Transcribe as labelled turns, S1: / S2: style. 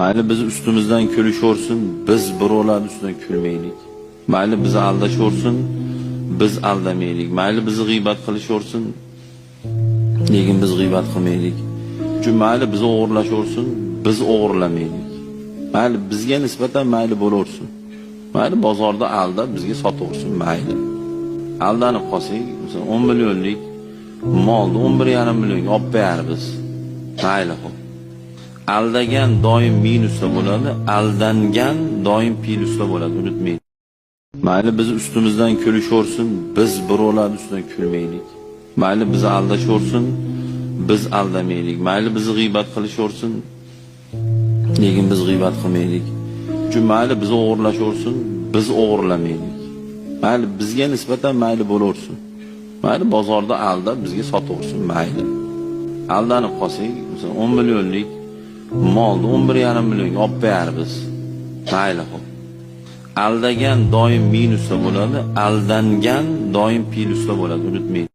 S1: Mayli biz ustimizdan kulishaversin, biz birovlar ustidan kulmaylik. Mayli bizni aldashaversin, biz aldamaylik. Mayli bizni g'iybat qilishaversin, lekin biz g'iybat qilmaylik. Chunki mayli bizni o'g'irlashaversin, biz o'g'irlamaylik. Mayli bizga nisbatan mayli bo'laversin. Mayli bozorda aldab bizga sotaversin, mayli. Aldanib qolsak, masalan 10 millionlik molni 11,5 millionga olib beramiz. Mayli xo'p. Aldagan doim minusda bo'ladi, aldangan doim plyusda bo'ladi, unutmang. Mayli biz ustimizdan kulishaversin, biz birovlar ustidan kulmaylik. Mayli bizni aldashaversin, biz aldamaylik. Mayli bizni g'iybat qilishaversin, lekin biz g'iybat qilmaylik. Chunki mayli bizni o'g'irlashaversin, biz o'g'irlamaylik. Mayli bizga nisbatan mayli bo'laversin. Mayli bozorda aldab bizga sotaversin, mayli. Aldanib qolsak, masalan 10 millionlik molni 11,5 millionga olib beramiz. Mayli xo'p. Aldagan doim minusda bo'ladi, aldangan doim plyusda bo'ladi, unutmang.